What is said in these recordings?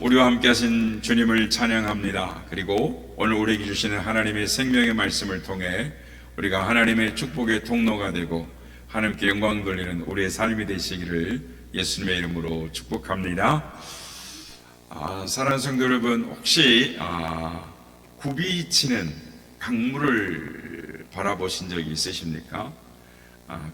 우리와 함께 하신 주님을 찬양합니다. 그리고 오늘 우리에게 주시는 하나님의 생명의 말씀을 통해 우리가 하나님의 축복의 통로가 되고 하나님께 영광 돌리는 우리의 삶이 되시기를 예수님의 이름으로 축복합니다. 사랑하는 성도 여러분, 혹시 굽이치는 강물을 바라보신 적이 있으십니까?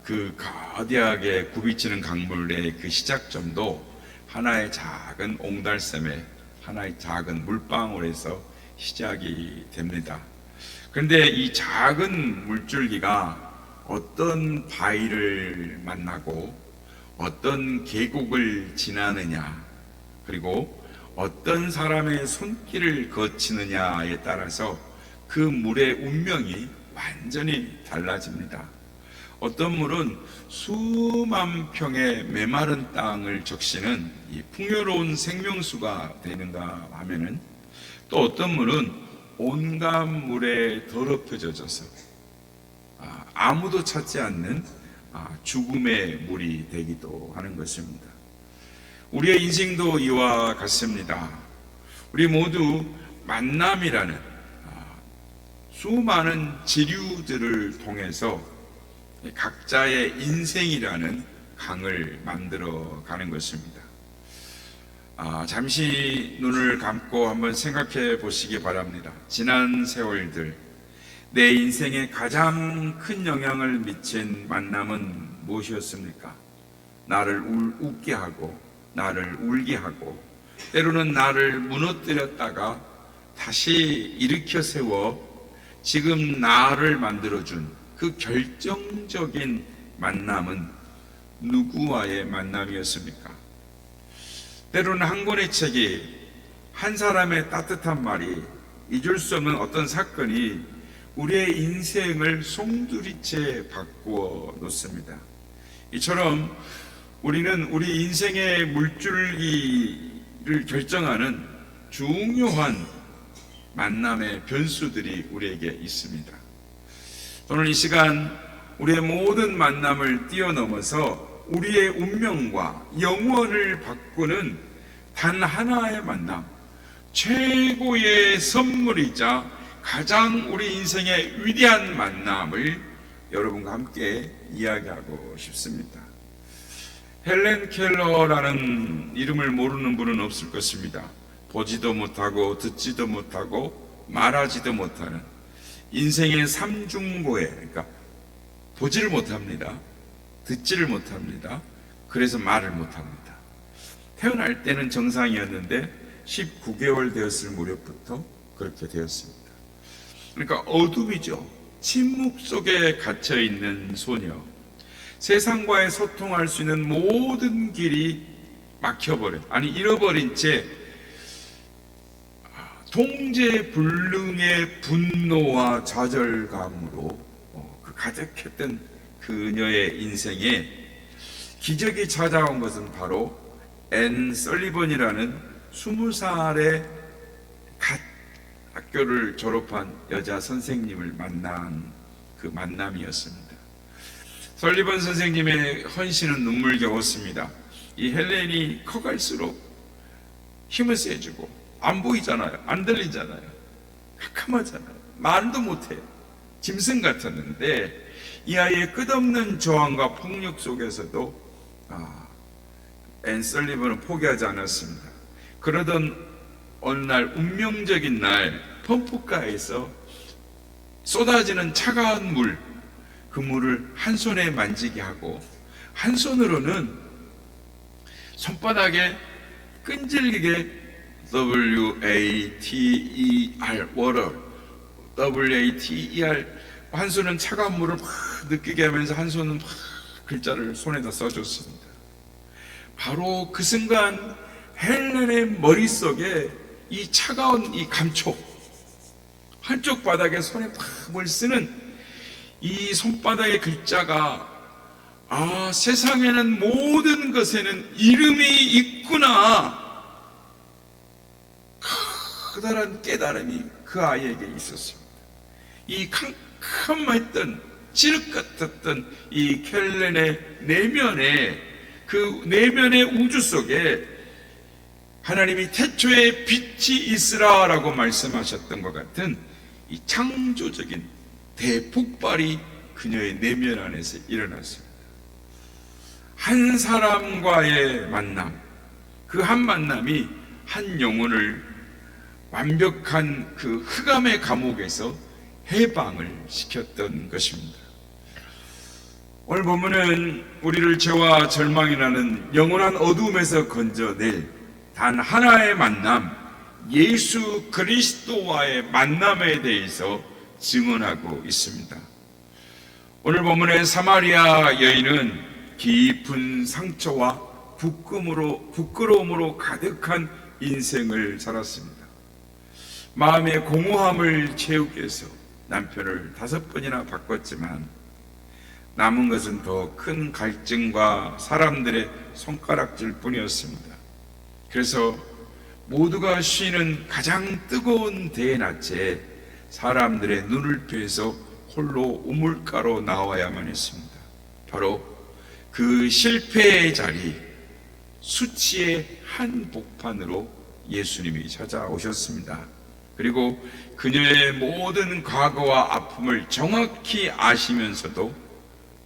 그 거대하게 굽이치는 강물의 그 시작점도 하나의 작은 옹달샘에 하나의 작은 물방울에서 시작이 됩니다. 그런데 이 작은 물줄기가 어떤 바위를 만나고 어떤 계곡을 지나느냐, 그리고 어떤 사람의 손길을 거치느냐에 따라서 그 물의 운명이 완전히 달라집니다. 어떤 물은 수만 평의 메마른 땅을 적시는 이 풍요로운 생명수가 되는가 하면은, 또 어떤 물은 온갖 물에 더럽혀져서 아무도 찾지 않는 죽음의 물이 되기도 하는 것입니다. 우리의 인생도 이와 같습니다. 우리 모두 만남이라는 수많은 지류들을 통해서 각자의 인생이라는 강을 만들어 가는 것입니다. 잠시 눈을 감고 한번 생각해 보시기 바랍니다. 지난 세월들, 내 인생에 가장 큰 영향을 미친 만남은 무엇이었습니까? 나를 웃게 하고 나를 울게 하고 때로는 나를 무너뜨렸다가 다시 일으켜 세워 지금 나를 만들어준 그 결정적인 만남은 누구와의 만남이었습니까? 때로는 한 권의 책이, 한 사람의 따뜻한 말이, 잊을 수 없는 어떤 사건이 우리의 인생을 송두리째 바꾸어 놓습니다. 이처럼 우리는 우리 인생의 물줄기를 결정하는 중요한 만남의 변수들이 우리에게 있습니다. 오늘 이 시간 우리의 모든 만남을 뛰어넘어서 우리의 운명과 영원을 바꾸는 단 하나의 만남, 최고의 선물이자 가장 우리 인생의 위대한 만남을 여러분과 함께 이야기하고 싶습니다. 헬렌 켈러라는 이름을 모르는 분은 없을 것입니다. 보지도 못하고 듣지도 못하고 말하지도 못하는 인생의 삼중고해, 그러니까 보지를 못합니다, 듣지를 못합니다, 그래서 말을 못합니다. 태어날 때는 정상이었는데 19개월 되었을 무렵부터 그렇게 되었습니다. 그러니까 어둠이죠. 침묵 속에 갇혀있는 소녀, 세상과의 소통할 수 있는 모든 길이 막혀버린, 잃어버린 채 통제불능의 분노와 좌절감으로 가득했던 그녀의 인생에 기적이 찾아온 것은 바로 앤 설리번이라는 20살에 갓 학교를 졸업한 여자 선생님을 만난 그 만남이었습니다. 설리번 선생님의 헌신은 눈물겨웠습니다. 이 헬렌이 커갈수록 힘은 세지고 안 보이잖아요. 안 들리잖아요. 캄캄하잖아요. 말도 못해요. 짐승 같았는데 이 아이의 끝없는 저항과 폭력 속에서도 앤 설리번은 포기하지 않았습니다. 그러던 어느 날, 운명적인 날, 펌프가에서 쏟아지는 차가운 물, 그 물을 한 손에 만지게 하고 한 손으로는 손바닥에 끈질기게 WATER, water, WATER, 한 손은 차가운 물을 막 느끼게 하면서 한 손은 막 글자를 손에다 써줬습니다. 바로 그 순간 헬렌의 머릿속에 이 차가운 이 감촉, 한쪽 바닥에 손에 팍 쓰는 이 손바닥의 글자가 세상에는 모든 것에는 이름이 있구나, 커다란 깨달음이 그 아이에게 있었습니다. 이 캄캄했던, 찌륵 같았던 이 켈렌의 내면에, 그 내면의 우주 속에 하나님이 태초에 빛이 있으라라고 말씀하셨던 것 같은 이 창조적인 대폭발이 그녀의 내면 안에서 일어났습니다. 한 사람과의 만남, 그 한 만남이 한 영혼을 완벽한 그 흑암의 감옥에서 해방을 시켰던 것입니다. 오늘 본문은 우리를 죄와 절망이 나는 영원한 어두움에서 건져낼 단 하나의 만남, 예수 그리스도와의 만남에 대해서 증언하고 있습니다. 오늘 본문의 사마리아 여인은 깊은 상처와 부끄러움으로 가득한 인생을 살았습니다. 마음의 공허함을 채우기 위해서 남편을 5번이나 바꿨지만 남은 것은 더 큰 갈증과 사람들의 손가락질 뿐이었습니다. 그래서 모두가 쉬는 가장 뜨거운 대낮에 사람들의 눈을 피해서 홀로 우물가로 나와야만 했습니다. 바로 그 실패의 자리, 수치의 한복판으로 예수님이 찾아오셨습니다. 그리고 그녀의 모든 과거와 아픔을 정확히 아시면서도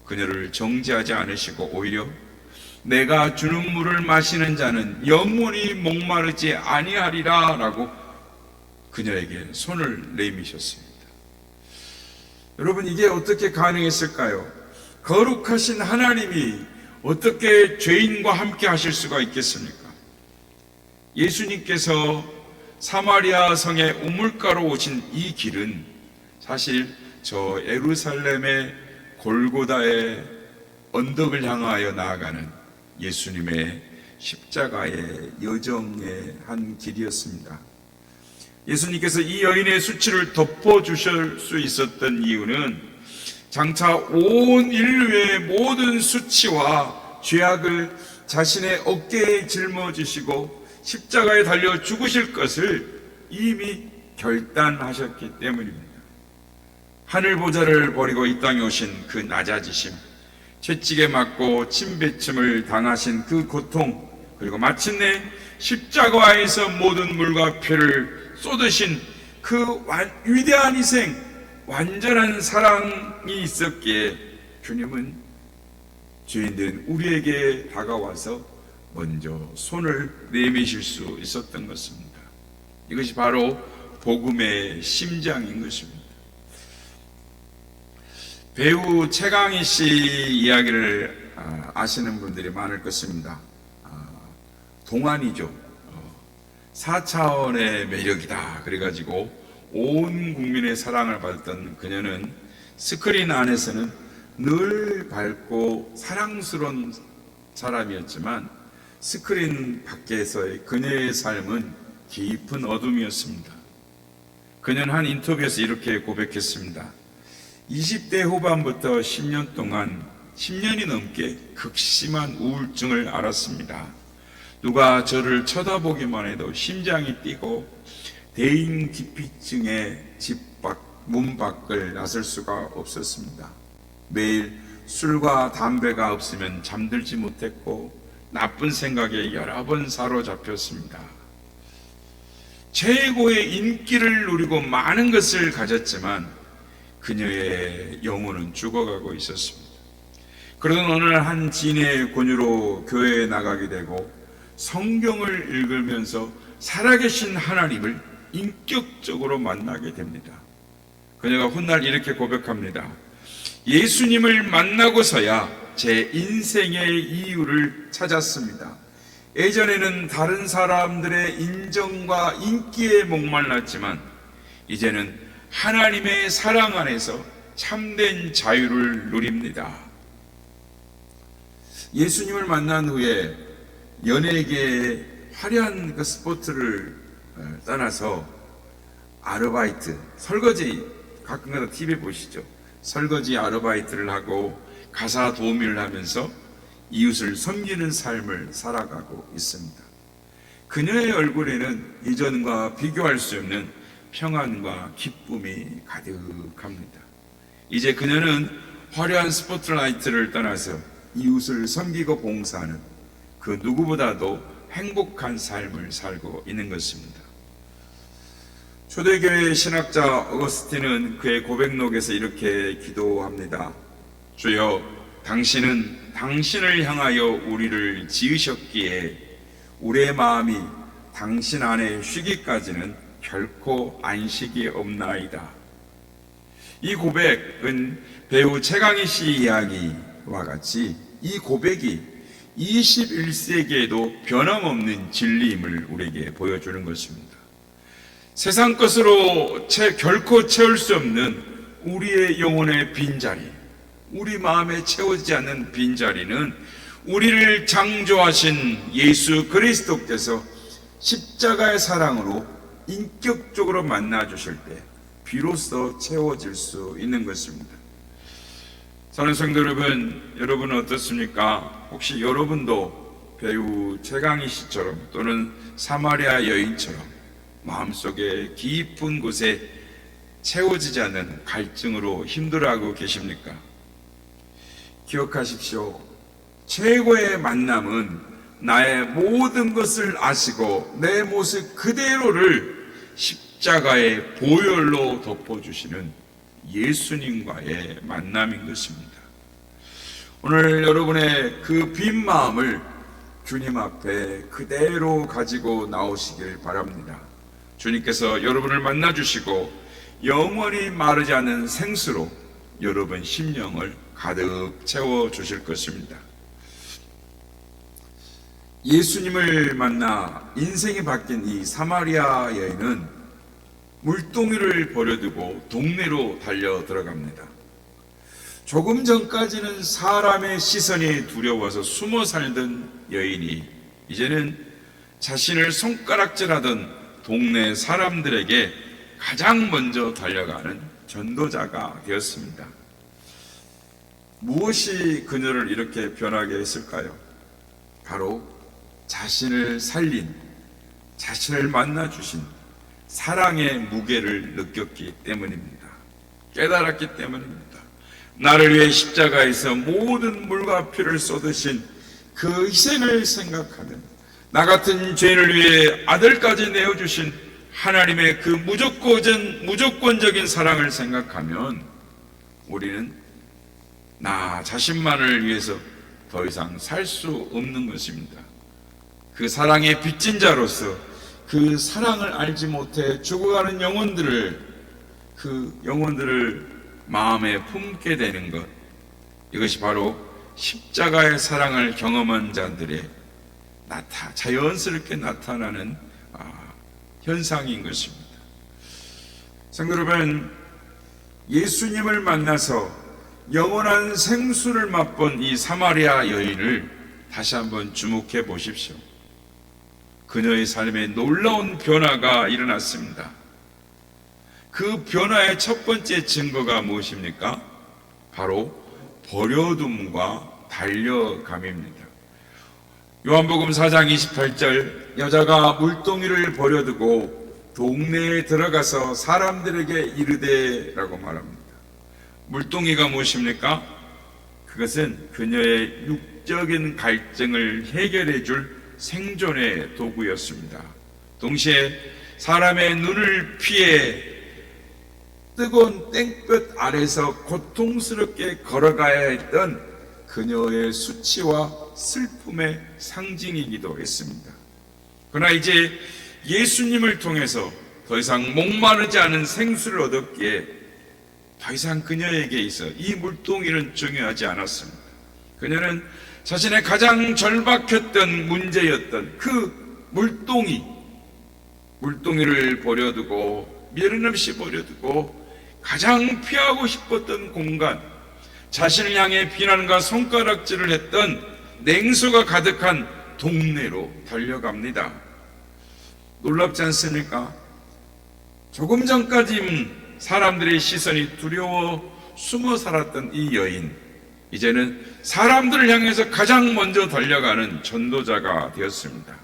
그녀를 정죄하지 않으시고 오히려 내가 주는 물을 마시는 자는 영원히 목마르지 아니하리라 라고 그녀에게 손을 내미셨습니다. 여러분, 이게 어떻게 가능했을까요? 거룩하신 하나님이 어떻게 죄인과 함께 하실 수가 있겠습니까? 예수님께서 사마리아 성의 우물가로 오신 이 길은 사실 저 예루살렘의 골고다의 언덕을 향하여 나아가는 예수님의 십자가의 여정의 한 길이었습니다. 예수님께서 이 여인의 수치를 덮어주실 수 있었던 이유는 장차 온 인류의 모든 수치와 죄악을 자신의 어깨에 짊어지시고 십자가에 달려 죽으실 것을 이미 결단하셨기 때문입니다. 하늘 보좌를 버리고 이 땅에 오신 그 낮아지심, 채찍에 맞고 침뱉음을 당하신 그 고통, 그리고 마침내 십자가에서 모든 물과 피를 쏟으신 그 위대한 희생, 완전한 사랑이 있었기에 주님은 죄인된 우리에게 다가와서 먼저 손을 내미실 수 있었던 것입니다. 이것이 바로 복음의 심장인 것입니다. 배우 최강희 씨 이야기를 아시는 분들이 많을 것입니다. 동안이죠. 4차원의 매력이다 그래가지고 온 국민의 사랑을 받았던 그녀는 스크린 안에서는 늘 밝고 사랑스러운 사람이었지만 스크린 밖에서의 그녀의 삶은 깊은 어둠이었습니다. 그녀는 한 인터뷰에서 이렇게 고백했습니다. 20대 후반부터 10년 동안 10년이 넘게 극심한 우울증을 앓았습니다. 누가 저를 쳐다보기만 해도 심장이 뛰고 대인 기피증에 문 밖을 나설 수가 없었습니다. 매일 술과 담배가 없으면 잠들지 못했고 나쁜 생각에 여러 번 사로잡혔습니다. 최고의 인기를 누리고 많은 것을 가졌지만 그녀의 영혼은 죽어가고 있었습니다. 그러던 어느 날 한 지인의 권유로 교회에 나가게 되고 성경을 읽으면서 살아계신 하나님을 인격적으로 만나게 됩니다. 그녀가 훗날 이렇게 고백합니다. 예수님을 만나고서야 제 인생의 이유를 찾았습니다. 예전에는 다른 사람들의 인정과 인기에 목말랐지만 이제는 하나님의 사랑 안에서 참된 자유를 누립니다. 예수님을 만난 후에 연예계의 화려한 그 스포츠를 떠나서 아르바이트, 설거지, 가끔가다 TV 보시죠. 설거지 아르바이트를 하고 가사 도우미를 하면서 이웃을 섬기는 삶을 살아가고 있습니다. 그녀의 얼굴에는 이전과 비교할 수 없는 평안과 기쁨이 가득합니다. 이제 그녀는 화려한 스포트라이트를 떠나서 이웃을 섬기고 봉사하는 그 누구보다도 행복한 삶을 살고 있는 것입니다. 초대교회 신학자 어거스틴은 그의 고백록에서 이렇게 기도합니다. 주여, 당신은 당신을 향하여 우리를 지으셨기에 우리의 마음이 당신 안에 쉬기까지는 결코 안식이 없나이다. 이 고백은 배우 최강희 씨 이야기와 같이 이 고백이 21세기에도 변함없는 진리임을 우리에게 보여주는 것입니다. 세상 것으로 결코 채울 수 없는 우리의 영혼의 빈자리, 우리 마음에 채워지지 않는 빈자리는 우리를 창조하신 예수 그리스도께서 십자가의 사랑으로 인격적으로 만나 주실 때 비로소 채워질 수 있는 것입니다. 사랑하는 성도 여러분, 여러분은 어떻습니까? 혹시 여러분도 배우 최강희 씨처럼 또는 사마리아 여인처럼 마음속에 깊은 곳에 채워지지 않는 갈증으로 힘들어하고 계십니까? 기억하십시오. 최고의 만남은 나의 모든 것을 아시고 내 모습 그대로를 십자가의 보혈로 덮어주시는 예수님과의 만남인 것입니다. 오늘 여러분의 그 빈 마음을 주님 앞에 그대로 가지고 나오시길 바랍니다. 주님께서 여러분을 만나주시고 영원히 마르지 않는 생수로 여러분 심령을 가득 채워주실 것입니다. 예수님을 만나 인생이 바뀐 이 사마리아 여인은 물동이를 버려두고 동네로 달려 들어갑니다. 조금 전까지는 사람의 시선이 두려워서 숨어 살던 여인이 이제는 자신을 손가락질하던 동네 사람들에게 가장 먼저 달려가는 전도자가 되었습니다. 무엇이 그녀를 이렇게 변하게 했을까요? 바로 자신을 살린, 자신을 만나주신 사랑의 무게를 느꼈기 때문입니다. 깨달았기 때문입니다. 나를 위해 십자가에서 모든 물과 피를 쏟으신 그 희생을 생각하면, 나 같은 죄인을 위해 아들까지 내어주신 하나님의 그 무조건적인 사랑을 생각하면 우리는 나 자신만을 위해서 더 이상 살 수 없는 것입니다. 그 사랑의 빚진 자로서 그 사랑을 알지 못해 죽어가는 그 영혼들을 마음에 품게 되는 것, 이것이 바로 십자가의 사랑을 경험한 자들의 자연스럽게 나타나는 현상인 것입니다. 성도 여러분, 예수님을 만나서 영원한 생수를 맛본 이 사마리아 여인을 다시 한번 주목해 보십시오. 그녀의 삶에 놀라운 변화가 일어났습니다. 그 변화의 첫 번째 증거가 무엇입니까? 바로 버려둠과 달려감입니다. 요한복음 4장 28절, 여자가 물동이를 버려두고 동네에 들어가서 사람들에게 이르되 라고 말합니다. 물동이가 무엇입니까? 그것은 그녀의 육적인 갈증을 해결해 줄 생존의 도구였습니다. 동시에 사람의 눈을 피해 뜨거운 땡볕 아래서 고통스럽게 걸어가야 했던 그녀의 수치와 슬픔의 상징이기도 했습니다. 그러나 이제 예수님을 통해서 더 이상 목마르지 않은 생수를 얻었기에 더 이상 그녀에게 있어 이 물동이는 중요하지 않았습니다. 그녀는 자신의 가장 절박했던 문제였던 그 물동이를 버려두고, 미련 없이 버려두고 가장 피하고 싶었던 공간, 자신을 향해 비난과 손가락질을 했던 냉소가 가득한 동네로 달려갑니다. 놀랍지 않습니까? 조금 전까지 사람들의 시선이 두려워 숨어 살았던 이 여인, 이제는 사람들을 향해서 가장 먼저 달려가는 전도자가 되었습니다.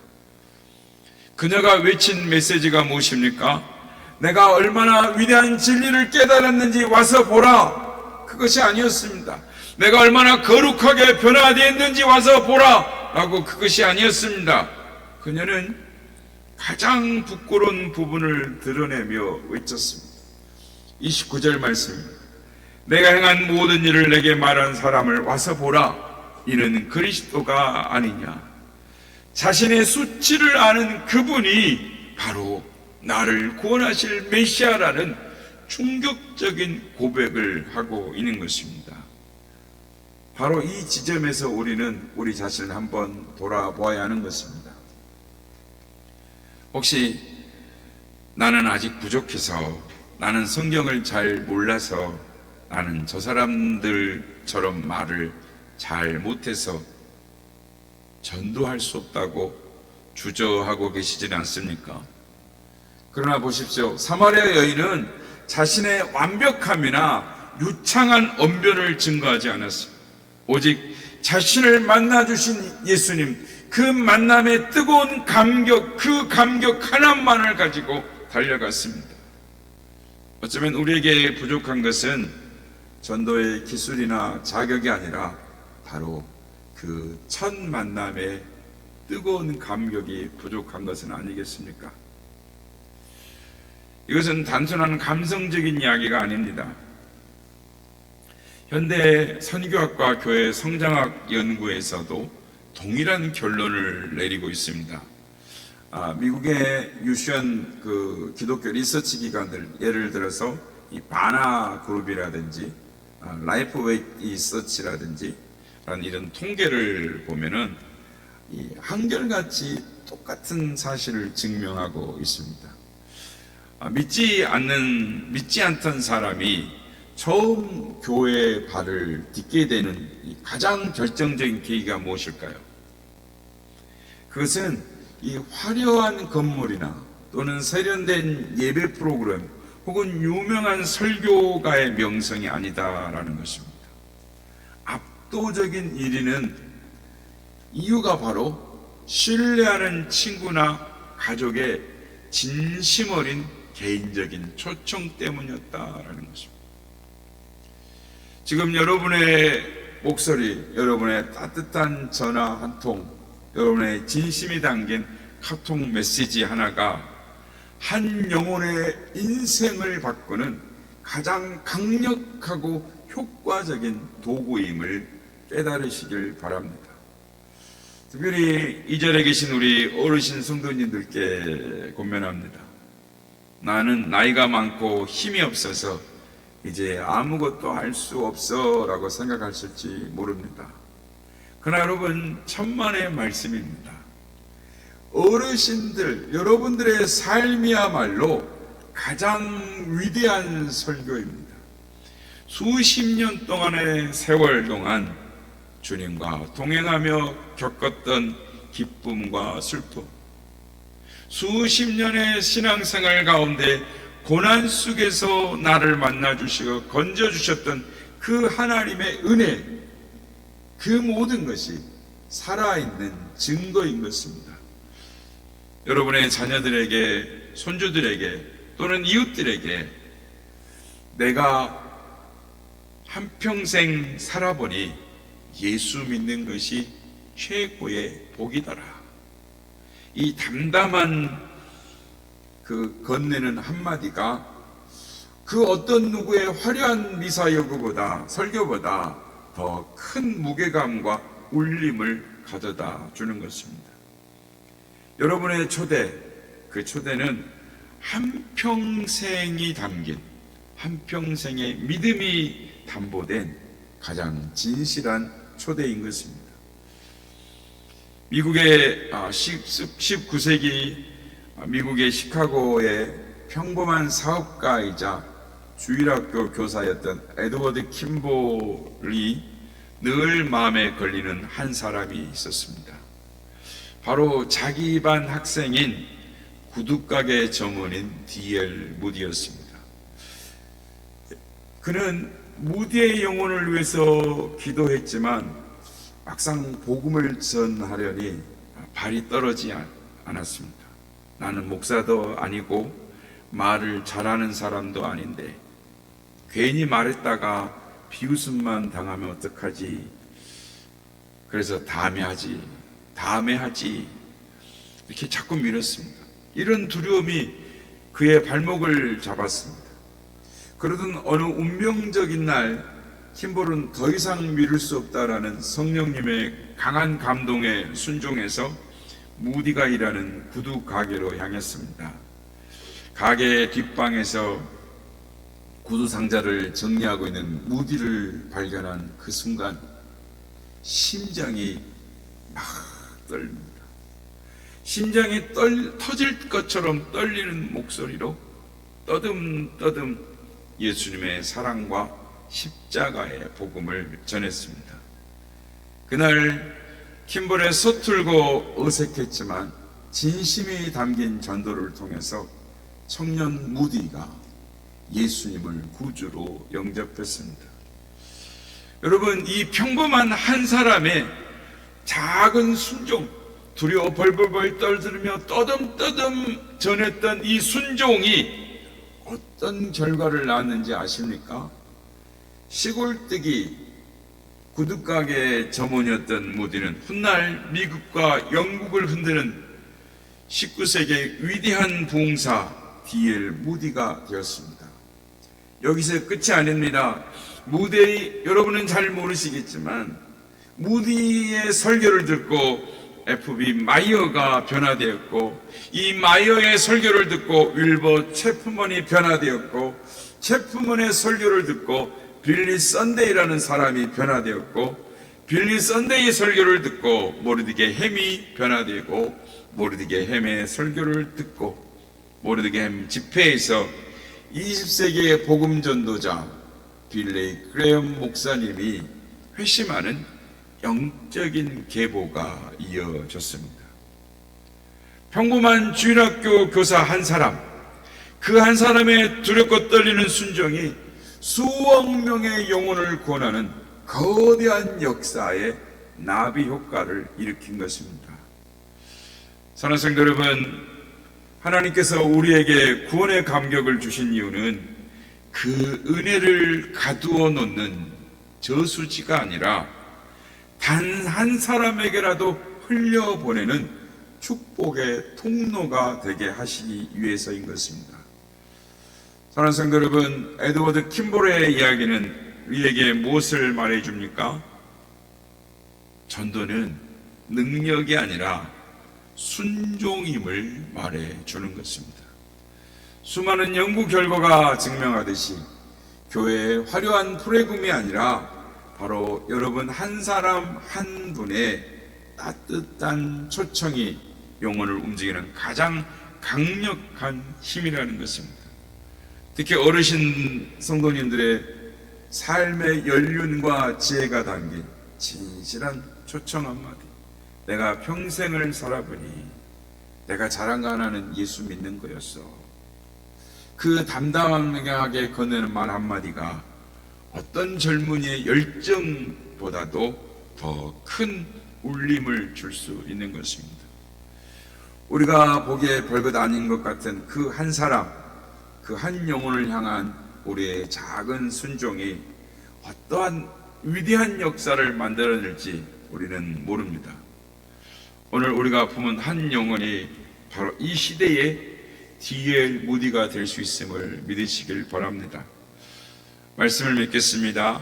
그녀가 외친 메시지가 무엇입니까? 내가 얼마나 위대한 진리를 깨달았는지 와서 보라. 그것이 아니었습니다. 내가 얼마나 거룩하게 변화되었는지 와서 보라 라고 그것이 아니었습니다. 그녀는 가장 부끄러운 부분을 드러내며 외쳤습니다. 29절 말씀입니다. 내가 행한 모든 일을 내게 말한 사람을 와서 보라. 이는 그리스도가 아니냐. 자신의 수치를 아는 그분이 바로 나를 구원하실 메시아라는 충격적인 고백을 하고 있는 것입니다. 바로 이 지점에서 우리는 우리 자신을 한번 돌아보아야 하는 것입니다. 혹시 나는 아직 부족해서, 나는 성경을 잘 몰라서, 나는 저 사람들처럼 말을 잘 못해서 전도할 수 없다고 주저하고 계시지는 않습니까? 그러나 보십시오. 사마리아 여인은 자신의 완벽함이나 유창한 언변을 증거하지 않았습니다. 오직 자신을 만나주신 예수님, 그 만남의 뜨거운 감격, 그 감격 하나만을 가지고 달려갔습니다. 어쩌면 우리에게 부족한 것은 전도의 기술이나 자격이 아니라 바로 그 첫 만남의 뜨거운 감격이 부족한 것은 아니겠습니까? 이것은 단순한 감성적인 이야기가 아닙니다. 현대 선교학과 교회 성장학 연구에서도 동일한 결론을 내리고 있습니다. 미국의 유시원 기독교 리서치 기관들, 예를 들어서 이 바나 그룹이라든지 라이프웨이 리서치라든지 이런 통계를 보면은 이 한결같이 똑같은 사실을 증명하고 있습니다. 믿지 않던 사람이 처음 교회에 발을 딛게 되는 가장 결정적인 계기가 무엇일까요? 그것은 이 화려한 건물이나 또는 세련된 예배 프로그램 혹은 유명한 설교가의 명성이 아니다라는 것입니다. 압도적인 1위는 이유가 바로 신뢰하는 친구나 가족의 진심 어린 개인적인 초청 때문이었다라는 것입니다. 지금 여러분의 목소리, 여러분의 따뜻한 전화 한 통, 여러분의 진심이 담긴 카톡 메시지 하나가 한 영혼의 인생을 바꾸는 가장 강력하고 효과적인 도구임을 깨달으시길 바랍니다. 특별히 이 자리에 계신 우리 어르신 성도님들께 권면합니다. 나는 나이가 많고 힘이 없어서 이제 아무것도 할 수 없어 라고 생각하실지 모릅니다. 그러나 여러분, 천만의 말씀입니다. 어르신들, 여러분들의 삶이야말로 가장 위대한 설교입니다. 수십 년 동안의 세월 동안 주님과 동행하며 겪었던 기쁨과 슬픔, 수십 년의 신앙생활 가운데 고난 속에서 나를 만나주시고 건져주셨던 그 하나님의 은혜, 그 모든 것이 살아있는 증거인 것입니다. 여러분의 자녀들에게, 손주들에게 또는 이웃들에게 내가 한평생 살아보니 예수 믿는 것이 최고의 복이더라. 이 담담한 건네는 한마디가 그 어떤 누구의 화려한 미사 여구보다, 설교보다 더 큰 무게감과 울림을 가져다 주는 것입니다. 여러분의 초대, 그 초대는 한평생이 담긴, 한평생의 믿음이 담보된 가장 진실한 초대인 것입니다. 미국의 19세기 미국의 시카고의 평범한 사업가이자 주일학교 교사였던 에드워드 킴볼이 늘 마음에 걸리는 한 사람이 있었습니다. 바로 자기 반 학생인 구두가게 점원인 D.L. 무디였습니다. 그는 무디의 영혼을 위해서 기도했지만 막상 복음을 전하려니 발이 떨어지지 않았습니다. 나는 목사도 아니고 말을 잘하는 사람도 아닌데 괜히 말했다가 비웃음만 당하면 어떡하지? 그래서 다음에 하지. 이렇게 자꾸 밀었습니다. 이런 두려움이 그의 발목을 잡았습니다. 그러던 어느 운명적인 날 킴볼은 더 이상 미룰 수 없다라는 성령님의 강한 감동에 순종해서 무디가 일하는 구두 가게로 향했습니다. 가게 뒷방에서 구두 상자를 정리하고 있는 무디를 발견한 그 순간 심장이 막 떨립니다. 심장이 터질 것처럼 떨리는 목소리로 떠듬떠듬 예수님의 사랑과 십자가의 복음을 전했습니다. 그날 킴볼의 서툴고 어색했지만 진심이 담긴 전도를 통해서 청년 무디가 예수님을 구주로 영접했습니다. 여러분, 이 평범한 한 사람의 작은 순종, 두려워 벌벌벌 떨들으며 떠듬떠듬 전했던 이 순종이 어떤 결과를 낳았는지 아십니까? 시골뜨기 구두가게 점원이었던 무디는 훗날 미국과 영국을 흔드는 19세기의 위대한 부흥사 D.L. 무디가 되었습니다. 여기서 끝이 아닙니다. 무디, 여러분은 잘 모르시겠지만 무디의 설교를 듣고 F.B. 마이어가 변화되었고, 이 마이어의 설교를 듣고 윌버 체프먼이 변화되었고, 체프먼의 설교를 듣고 빌리 썬데이라는 사람이 변화되었고, 빌리 썬데이의 설교를 듣고 모르드게 햄이 변화되고, 모르드게 햄의 설교를 듣고 모르드게 햄 집회에서 20세기의 복음 전도자 빌리 그레엄 목사님이 회심하는 영적인 계보가 이어졌습니다. 평범한 주일학교 교사 한 사람, 그 한 사람의 두렵고 떨리는 순종이 수억 명의 영혼을 구원하는 거대한 역사의 나비 효과를 일으킨 것입니다. 사랑하는 성도 여러분, 하나님께서 우리에게 구원의 감격을 주신 이유는 그 은혜를 가두어 놓는 저수지가 아니라 단 한 사람에게라도 흘려보내는 축복의 통로가 되게 하시기 위해서인 것입니다. 사랑하는 성도 여러분, 에드워드 킴볼의 이야기는 우리에게 무엇을 말해줍니까? 전도는 능력이 아니라 순종임을 말해주는 것입니다. 수많은 연구 결과가 증명하듯이 교회의 화려한 프로그램이 아니라 바로 여러분 한 사람 한 분의 따뜻한 초청이 영혼을 움직이는 가장 강력한 힘이라는 것입니다. 특히 어르신 성도님들의 삶의 연륜과 지혜가 담긴 진실한 초청 한마디, 내가 평생을 살아보니 내가 자랑가 하나는 예수 믿는 거였어. 그 담담하게 건네는 말 한마디가 어떤 젊은이의 열정보다도 더 큰 울림을 줄 수 있는 것입니다. 우리가 보기에 별것 아닌 것 같은 그 한 사람, 그 한 영혼을 향한 우리의 작은 순종이 어떠한 위대한 역사를 만들어낼지 우리는 모릅니다. 오늘 우리가 품은 한 영혼이 바로 이 시대의 D.L. 무디가 될 수 있음을 믿으시길 바랍니다. 말씀을 믿겠습니다.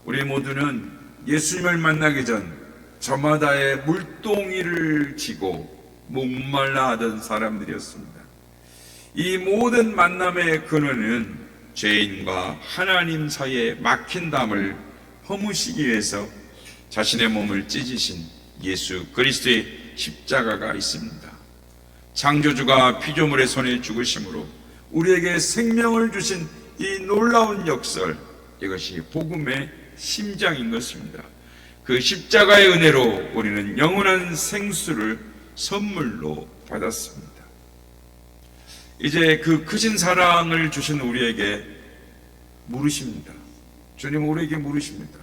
우리 모두는 예수님을 만나기 전 저마다의 물동이를 지고 목말라 하던 사람들이었습니다. 이 모든 만남의 근원은 죄인과 하나님 사이에 막힌 담을 허무시기 위해서 자신의 몸을 찢으신 예수 그리스도의 십자가가 있습니다. 창조주가 피조물의 손에 죽으심으로 우리에게 생명을 주신 이 놀라운 역설, 이것이 복음의 심장인 것입니다. 그 십자가의 은혜로 우리는 영원한 생수를 선물로 받았습니다. 이제 그 크신 사랑을 주신 우리에게 물으십니다. 주님 우리에게 물으십니다.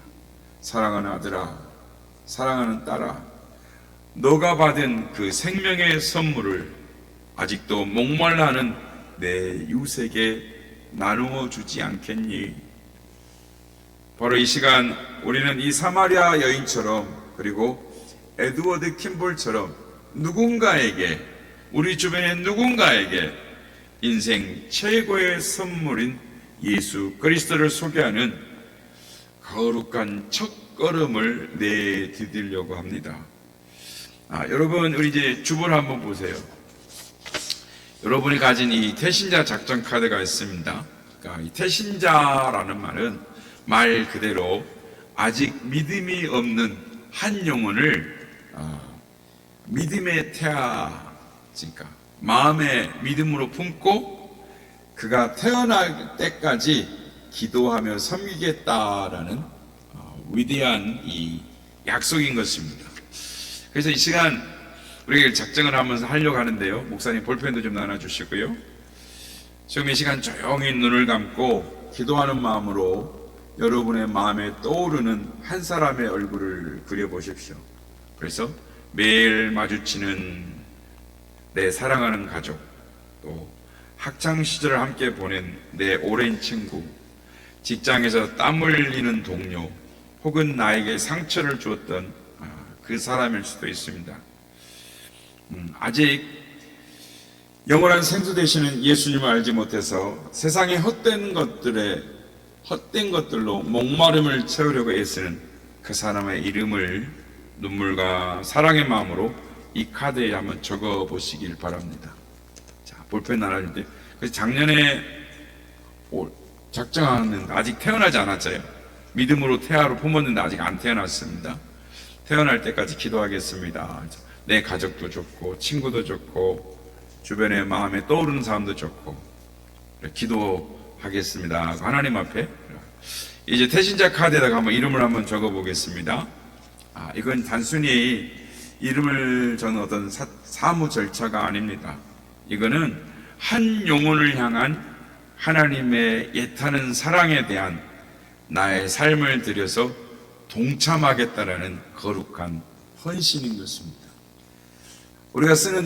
사랑하는 아들아, 사랑하는 딸아, 너가 받은 그 생명의 선물을 아직도 목말라 하는 내 이웃에게 나누어 주지 않겠니? 바로 이 시간 우리는 이 사마리아 여인처럼, 그리고 에드워드 킴볼처럼 누군가에게, 우리 주변의 누군가에게 인생 최고의 선물인 예수 그리스도를 소개하는 거룩한 첫걸음을 내디디려고 합니다. 여러분, 우리 이제 주보를 한번 보세요. 여러분이 가진 이 태신자 작전 카드가 있습니다. 그러니까 이 태신자라는 말은 말 그대로 아직 믿음이 없는 한 영혼을 믿음의 태아, 그러니까 마음의 믿음으로 품고 그가 태어날 때까지 기도하며 섬기겠다라는 위대한 이 약속인 것입니다. 그래서 이 시간 우리가 작정을 하면서 하려고 하는데요. 목사님 볼펜도 좀 나눠주시고요. 지금 이 시간 조용히 눈을 감고 기도하는 마음으로 여러분의 마음에 떠오르는 한 사람의 얼굴을 그려보십시오. 그래서 매일 마주치는 내 사랑하는 가족, 또 학창시절을 함께 보낸 내 오랜 친구, 직장에서 땀 흘리는 동료, 혹은 나에게 상처를 주었던 그 사람일 수도 있습니다. 아직 영원한 생수 되시는 예수님을 알지 못해서 세상의 헛된 것들로 목마름을 채우려고 애쓰는 그 사람의 이름을 눈물과 사랑의 마음으로 이 카드에 한번 적어 보시길 바랍니다. 자, 볼펜 나눠줄 때, 그래서 작년에 작정하는 아직 태어나지 않았어요. 믿음으로 태아로 품었는데 아직 안 태어났습니다. 태어날 때까지 기도하겠습니다. 내 가족도 좋고 친구도 좋고 주변의 마음에 떠오르는 사람도 좋고 기도하겠습니다. 하나님 앞에 이제 태신자 카드에다가 한번 이름을 한번 적어 보겠습니다. 이건 단순히 이름을 적는 어떤 사무 절차가 아닙니다. 이거는 한 영혼을 향한 하나님의 애타는 사랑에 대한 나의 삶을 들여서 동참하겠다라는 거룩한 헌신인 것입니다. 우리가 쓰는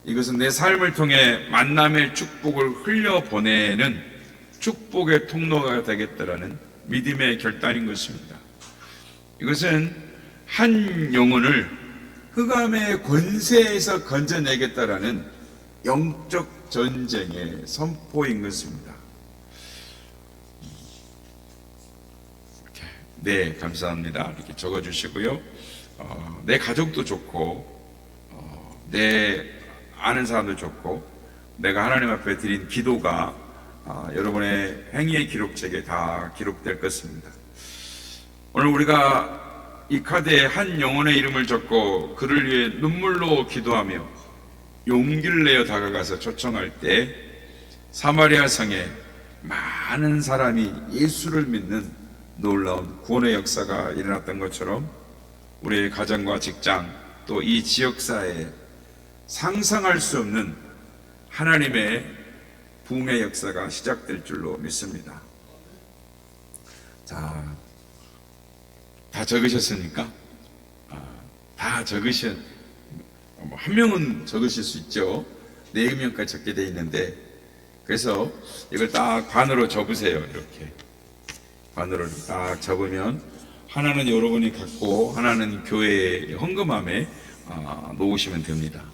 이것은 내 삶을 통해 만남의 축복을 흘려보내는 축복의 통로가 되겠다라는 믿음의 결단인 것입니다. 이것은 한 영혼을 흑암의 권세에서 건져내겠다라는 영적 전쟁의 선포인 것입니다. 네, 감사합니다. 이렇게 적어주시고요. 내 가족도 좋고 내 아는 사람도 좋고 내가 하나님 앞에 드린 기도가 여러분의 행위의 기록책에 다 기록될 것입니다. 오늘 우리가 이 카드에 한 영혼의 이름을 적고 그를 위해 눈물로 기도하며 용기를 내어 다가가서 초청할 때 사마리아 성에 많은 사람이 예수를 믿는 놀라운 구원의 역사가 일어났던 것처럼 우리의 가정과 직장 또 이 지역사회에 상상할 수 없는 하나님의 부흥의 역사가 시작될 줄로 믿습니다. 자, 다 적으셨습니까? 다 한 명은 적으실 수 있죠. 4명까지 적게 되어 있는데, 그래서 이걸 딱 반으로 접으세요. 이렇게 반으로 딱 접으면 하나는 여러분이 갖고 하나는 교회의 헌금함에 놓으시면 됩니다.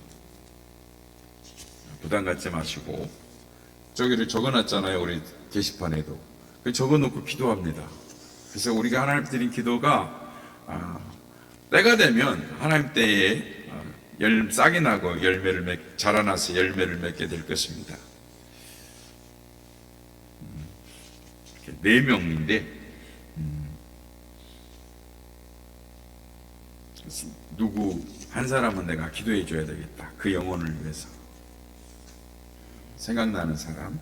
부담 갖지 마시고 저기를 적어놨잖아요. 우리 게시판에도 적어놓고 기도합니다. 그래서 우리가 하나님 드린 기도가 때가 되면 하나님 때에 싹이 나고 자라나서 열매를 맺게 될 것입니다. 4명인데 누구 한 사람은 내가 기도해 줘야 되겠다. 그 영혼을 위해서 생각나는 사람.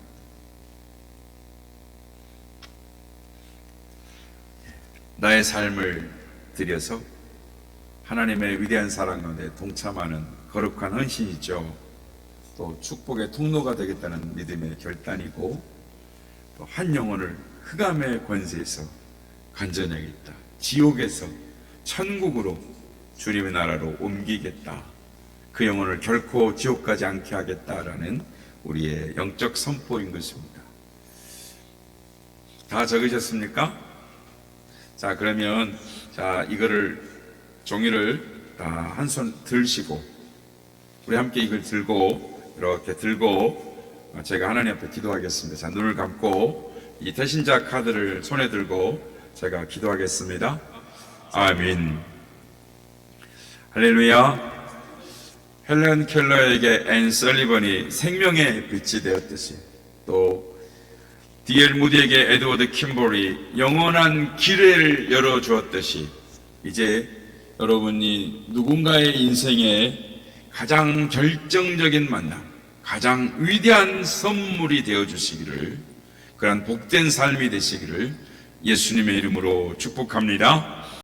나의 삶을 들여서 하나님의 위대한 사랑 가운데 동참하는 거룩한 헌신이죠. 또 축복의 통로가 되겠다는 믿음의 결단이고 또 한 영혼을 흑암의 권세에서 건져내겠다. 지옥에서 천국으로 주님의 나라로 옮기겠다. 그 영혼을 결코 지옥 가지 않게 하겠다라는 우리의 영적 선포인 것입니다. 다 적으셨습니까? 자, 그러면 이거를 종이를 한 손 들시고, 우리 함께 이걸 들고, 이렇게 들고 제가 하나님 앞에 기도하겠습니다. 자, 눈을 감고 이 대신자 카드를 손에 들고 제가 기도하겠습니다. 아멘. 할렐루야. 헬렌 켈러에게 앤 설리번이 생명의 빛이 되었듯이, 또 D.L. 무디에게 에드워드 킴볼이 영원한 길을 열어주었듯이, 이제 여러분이 누군가의 인생에 가장 결정적인 만남, 가장 위대한 선물이 되어주시기를, 그런 복된 삶이 되시기를 예수님의 이름으로 축복합니다.